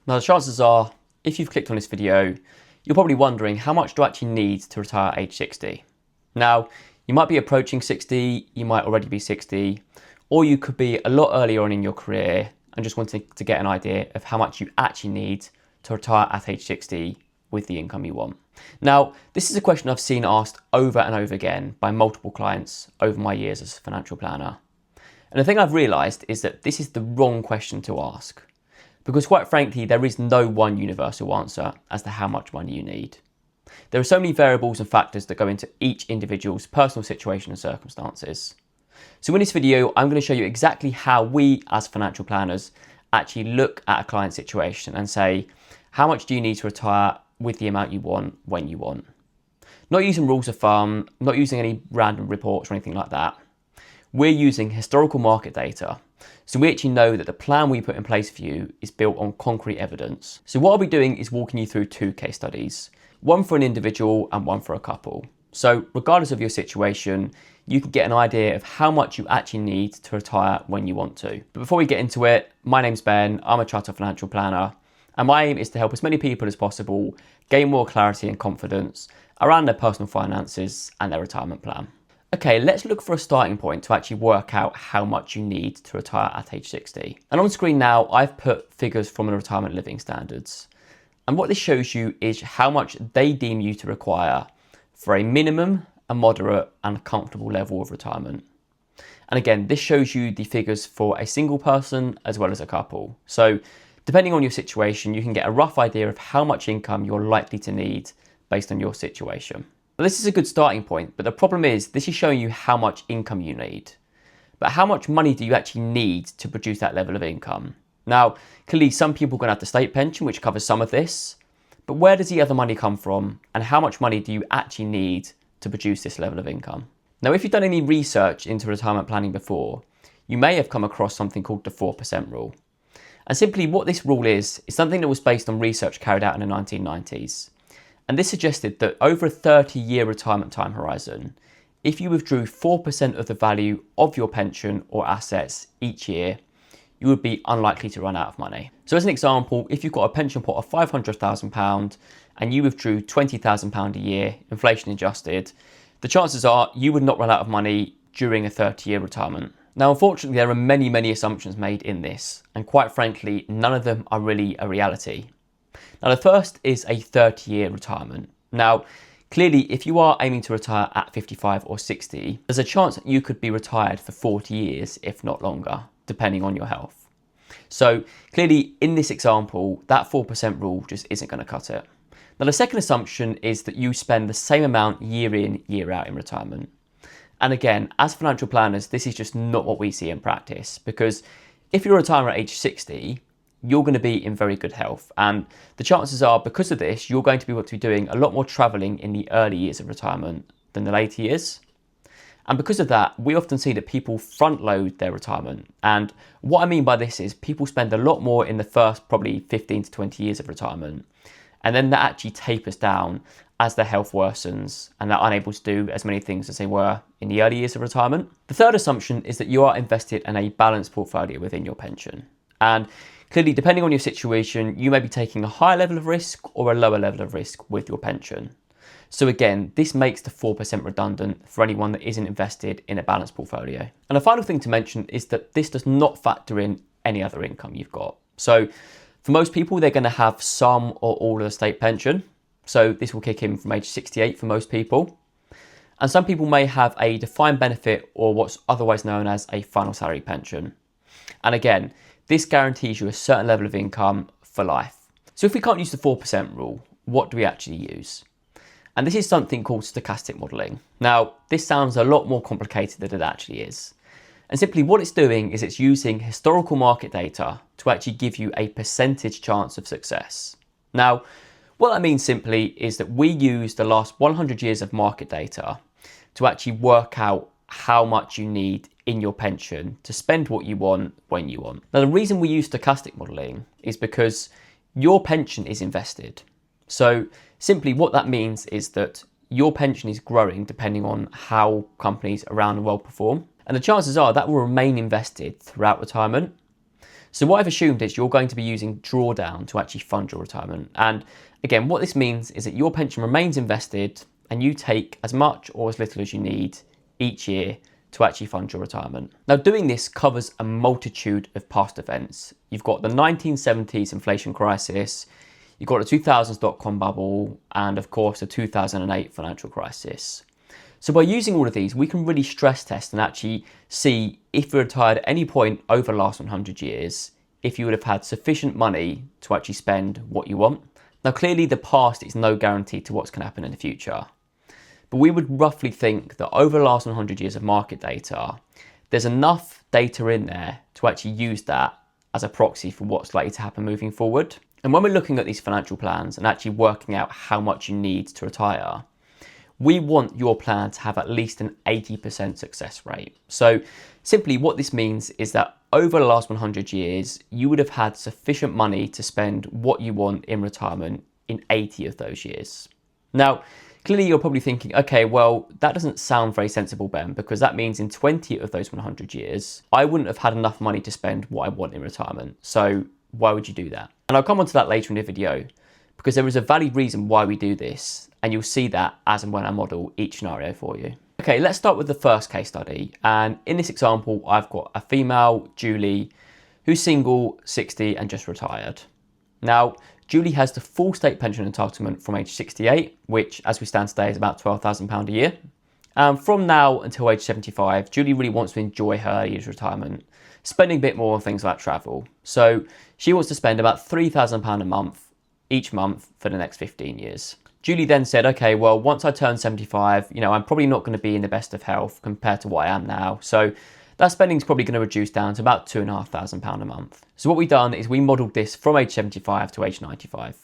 Now the chances are, if you've clicked on this video, you're probably wondering how much do I actually need to retire at age 60? Now, you might be approaching 60, you might already be 60, or you could be a lot earlier on in your career and just wanting to get an idea of how much you actually need to retire at age 60 with the income you want. Now, this is a question I've seen asked over and over again by multiple clients over my years as a financial planner. And the thing I've realised is that this is the wrong question to ask. Because quite frankly, there is no one universal answer as to how much money you need. There are so many variables and factors that go into each individual's personal situation and circumstances. So in this video, I'm going to show you exactly how we as financial planners actually look at a client situation and say, how much do you need to retire with the amount you want when you want? Not using rules of thumb, not using any random reports or anything like that. We're using historical market data. So we actually know that the plan we put in place for you is built on concrete evidence. So what I'll be doing is walking you through two case studies, one for an individual and one for a couple. So regardless of your situation, you can get an idea of how much you actually need to retire when you want to. But before we get into it, my name's Ben, I'm a chartered financial planner, and my aim is to help as many people as possible gain more clarity and confidence around their personal finances and their retirement plan. Okay, let's look for a starting point to actually work out how much you need to retire at age 60. And on screen now, I've put figures from the retirement living standards. And what this shows you is how much they deem you to require for a minimum, a moderate and a comfortable level of retirement. And again, this shows you the figures for a single person as well as a couple. So depending on your situation, you can get a rough idea of how much income you're likely to need based on your situation. Well, this is a good starting point, but the problem is this is showing you how much income you need. But how much money do you actually need to produce that level of income? Now, clearly some people are going to have the state pension, which covers some of this, but where does the other money come from? And how much money do you actually need to produce this level of income? Now, if you've done any research into retirement planning before, you may have come across something called the 4% rule. And simply what this rule is something that was based on research carried out in the 1990s. And this suggested that over a 30-year retirement time horizon, if you withdrew 4% of the value of your pension or assets each year, you would be unlikely to run out of money. So as an example, if you've got a pension pot of £500,000 and you withdrew £20,000 a year, inflation adjusted, the chances are you would not run out of money during a 30-year retirement. Now, unfortunately, there are many assumptions made in this, and quite frankly, none of them are really a reality. Now, the first is a 30-year retirement. Now, clearly, if you are aiming to retire at 55 or 60, there's a chance that you could be retired for 40 years, if not longer, depending on your health. So clearly, in this example, that 4% rule just isn't going to cut it. Now, the second assumption is that you spend the same amount year in, year out in retirement. And again, as financial planners, this is just not what we see in practice, because if you're retiring at age 60, you're going to be in very good health. And the chances are, because of this, you're going to be able to be doing a lot more traveling in the early years of retirement than the later years. And because of that, we often see that people front load their retirement. And what I mean by this is people spend a lot more in the first probably 15 to 20 years of retirement. And then that actually tapers down as their health worsens and they're unable to do as many things as they were in the early years of retirement. The third assumption is that you are invested in a balanced portfolio within your pension. And clearly, depending on your situation, you may be taking a higher level of risk or a lower level of risk with your pension. So again, this makes the 4% redundant for anyone that isn't invested in a balanced portfolio. And the final thing to mention is that this does not factor in any other income you've got. So for most people, they're going to have some or all of the state pension. So this will kick in from age 68 for most people. And some people may have a defined benefit or what's otherwise known as a final salary pension. And again, this guarantees you a certain level of income for life. So if we can't use the 4% rule, what do we actually use? And this is something called stochastic modelling. Now, this sounds a lot more complicated than it actually is. And simply what it's doing is it's using historical market data to actually give you a percentage chance of success. Now, what that means simply is that we use the last 100 years of market data to actually work out how much you need in your pension to spend what you want when you want. Now, the reason we use stochastic modelling is because your pension is invested. So simply what that means is that your pension is growing depending on how companies around the world perform. And the chances are that will remain invested throughout retirement. So what I've assumed is you're going to be using drawdown to actually fund your retirement. And again, what this means is that your pension remains invested and you take as much or as little as you need each year to actually fund your retirement. Now, doing this covers a multitude of past events. You've got the 1970s inflation crisis, you've got the 2000s dot-com bubble, and of course the 2008 financial crisis. So by using all of these, we can really stress test and actually see if you're retired at any point over the last 100 years, if you would have had sufficient money to actually spend what you want. Now, clearly the past is no guarantee to what's going to happen in the future. But we would roughly think that over the last 100 years of market data, there's enough data in there to actually use that as a proxy for what's likely to happen moving forward. And when we're looking at these financial plans and actually working out how much you need to retire, we want your plan to have at least an 80% success rate. So simply what this means is that over the last 100 years, you would have had sufficient money to spend what you want in retirement in 80 of those years. Now, clearly you're probably thinking, okay, well, that doesn't sound very sensible, Ben, because that means in 20 of those 100 years, I wouldn't have had enough money to spend what I want in retirement. So why would you do that? And I'll come on to that later in the video, because there is a valid reason why we do this, and you'll see that as and when I model each scenario for you. Okay, let's start with the first case study. And in this example, I've got a female, Julie, who's single, 60, and just retired. Now, Julie has the full state pension entitlement from age 68, which as we stand today is about £12,000 a year. And from now until age 75, Julie really wants to enjoy her year's retirement, spending a bit more on things like travel. So she wants to spend about £3,000 a month each month for the next 15 years. Julie then said, okay, well, once I turn 75, I'm probably not going to be in the best of health compared to what I am now. So that spending is probably going to reduce down to about £2,500 a month. So what we've done is we modelled this from age 75 to age 95.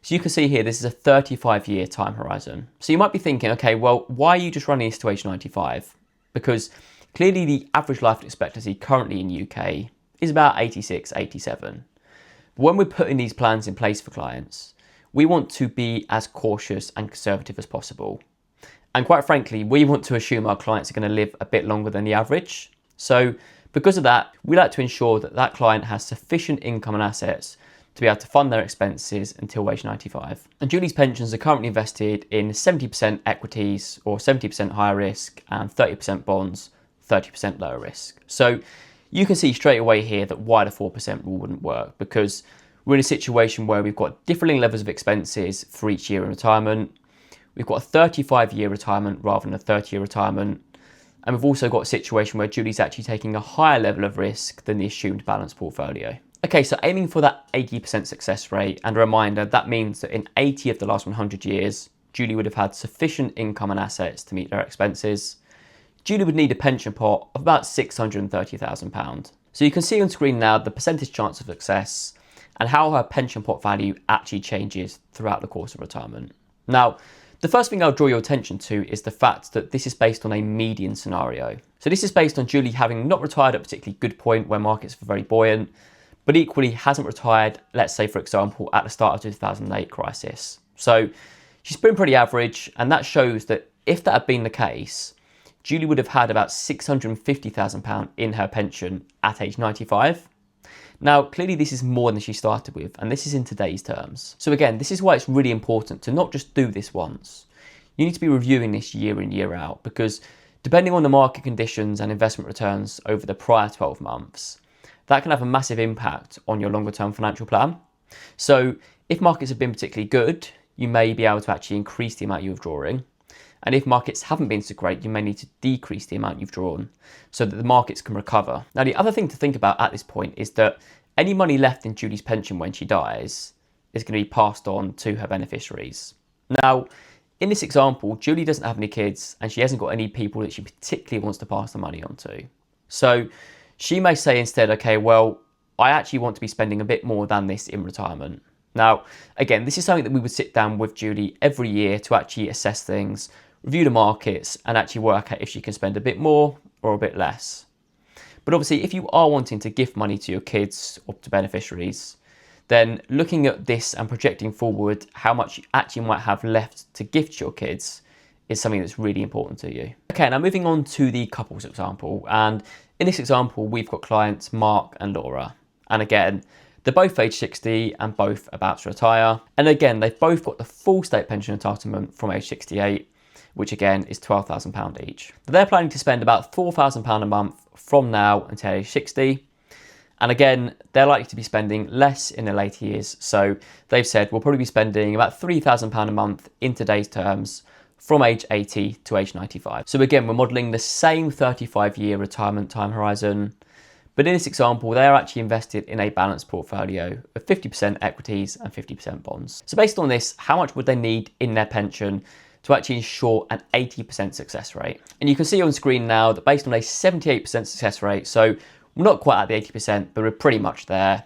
So you can see here, this is a 35-year time horizon. So you might be thinking, okay, well, why are you just running this to age 95? Because clearly the average life expectancy currently in the UK is about 86, 87. But when we're putting these plans in place for clients, we want to be as cautious and conservative as possible. And quite frankly, we want to assume our clients are going to live a bit longer than the average. So because of that, we like to ensure that that client has sufficient income and assets to be able to fund their expenses until age 95. And Julie's pensions are currently invested in 70% equities or 70% higher risk and 30% bonds, 30% lower risk. So you can see straight away here that why the 4% rule wouldn't work, because we're in a situation where we've got differing levels of expenses for each year in retirement. We've got a 35-year retirement rather than a 30-year retirement. And we've also got a situation where Julie's actually taking a higher level of risk than the assumed balanced portfolio. Okay, so aiming for that 80% success rate, and a reminder, that means that in 80 of the last 100 years, Julie would have had sufficient income and assets to meet her expenses. Julie would need a pension pot of about £630,000. So you can see on screen now the percentage chance of success and how her pension pot value actually changes throughout the course of retirement. Now, the first thing I'll draw your attention to is the fact that this is based on a median scenario. So this is based on Julie having not retired at a particularly good point where markets were very buoyant, but equally hasn't retired, let's say for example, at the start of the 2008 crisis. So she's been pretty average, and that shows that if that had been the case, Julie would have had about £650,000 in her pension at age 95. Now, clearly this is more than she started with, and this is in today's terms. So again, this is why it's really important to not just do this once. You need to be reviewing this year in, year out, because depending on the market conditions and investment returns over the prior 12 months, that can have a massive impact on your longer term financial plan. So if markets have been particularly good, you may be able to actually increase the amount you're withdrawing. And if markets haven't been so great, you may need to decrease the amount you've drawn so that the markets can recover. Now, the other thing to think about at this point is that any money left in Julie's pension when she dies is going to be passed on to her beneficiaries. Now, in this example, Julie doesn't have any kids and she hasn't got any people that she particularly wants to pass the money on to. So she may say instead, okay, well, I actually want to be spending a bit more than this in retirement. Now, again, this is something that we would sit down with Julie every year to actually assess things, review the markets, and actually work out if she can spend a bit more or a bit less. But obviously, if you are wanting to gift money to your kids or to beneficiaries, then looking at this and projecting forward how much you actually might have left to gift your kids is something that's really important to you. Okay, now moving on to the couples example. And in this example, we've got clients Mark and Laura. And again, they're both age 60 and both about to retire. And again, they've both got the full state pension entitlement from age 68, which again is £12,000 each. They're planning to spend about £4,000 a month from now until age 60. And again, they're likely to be spending less in their later years. So they've said we'll probably be spending about £3,000 a month in today's terms from age 80 to age 95. So again, we're modelling the same 35-year retirement time horizon. But in this example, they're actually invested in a balanced portfolio of 50% equities and 50% bonds. So based on this, how much would they need in their pension to actually ensure an 80% success rate? And you can see on screen now that based on a 78% success rate, so we're not quite at the 80%, but we're pretty much there,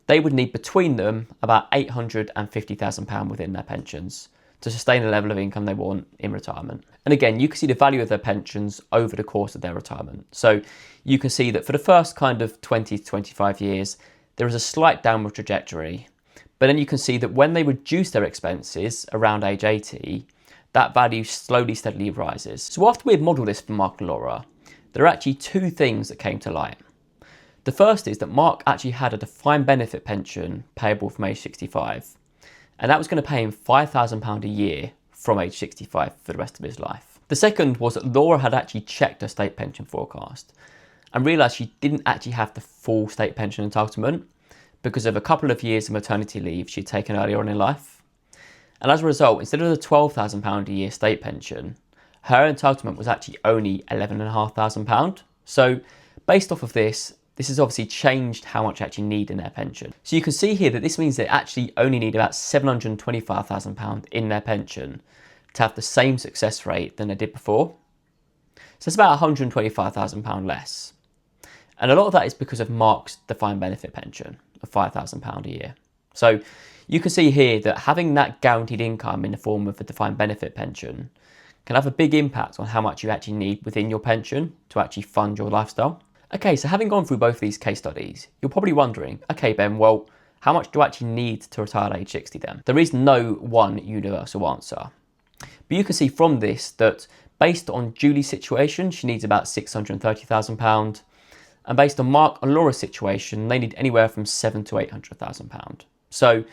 they would need between them about £850,000 within their pensions to sustain the level of income they want in retirement. And again, you can see the value of their pensions over the course of their retirement. So you can see that for the first kind of 20 to 25 years, there is a slight downward trajectory. But then you can see that when they reduce their expenses around age 80, that value slowly, steadily rises. So after we had modelled this for Mark and Laura, there are actually two things that came to light. The first is that Mark actually had a defined benefit pension payable from age 65. And that was going to pay him £5,000 a year from age 65 for the rest of his life. The second was that Laura had actually checked her state pension forecast and realised she didn't actually have the full state pension entitlement because of a couple of years of maternity leave she'd taken earlier on in life. And as a result, instead of the £12,000 a year state pension, her entitlement was actually only £11,500. So based off of this has obviously changed how much they actually need in their pension. So you can see here that this means they actually only need about £725,000 in their pension to have the same success rate than they did before. So it's about £125,000 less. And a lot of that is because of Mark's defined benefit pension of £5,000 a year. So you can see here that having that guaranteed income in the form of a defined benefit pension can have a big impact on how much you actually need within your pension to actually fund your lifestyle. Okay, so having gone through both of these case studies, you're probably wondering, okay, Ben, well, how much do I actually need to retire at age 60 then? There is no one universal answer. But you can see from this that based on Julie's situation, she needs about £630,000. And based on Mark and Laura's situation, they need anywhere from £700,000 to £800,000. So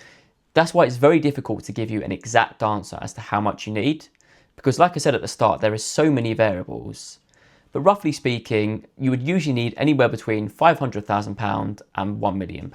that's why it's very difficult to give you an exact answer as to how much you need. Because like I said at the start, there are so many variables. But roughly speaking, you would usually need anywhere between £500,000 and £1 million.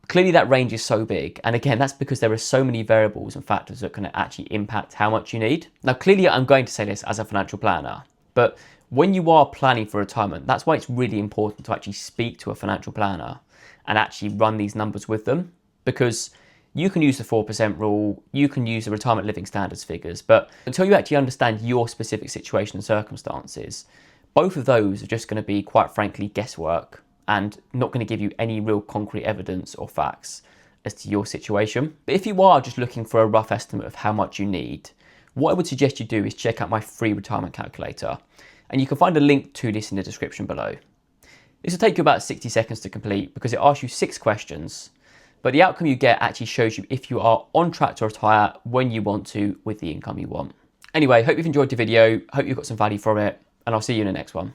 Clearly that range is so big. And again, that's because there are so many variables and factors that can actually impact how much you need. Now, clearly I'm going to say this as a financial planner, but when you are planning for retirement, that's why it's really important to actually speak to a financial planner and actually run these numbers with them, because you can use the 4% rule, you can use the retirement living standards figures, but until you actually understand your specific situation and circumstances, both of those are just going to be, quite frankly, guesswork and not going to give you any real concrete evidence or facts as to your situation. But if you are just looking for a rough estimate of how much you need, what I would suggest you do is check out my free retirement calculator, and you can find a link to this in the description below. This will take you about 60 seconds to complete because it asks you 6 questions. But the outcome you get actually shows you if you are on track to retire when you want to with the income you want. Anyway, hope you've enjoyed the video, hope you've got some value from it, and I'll see you in the next one.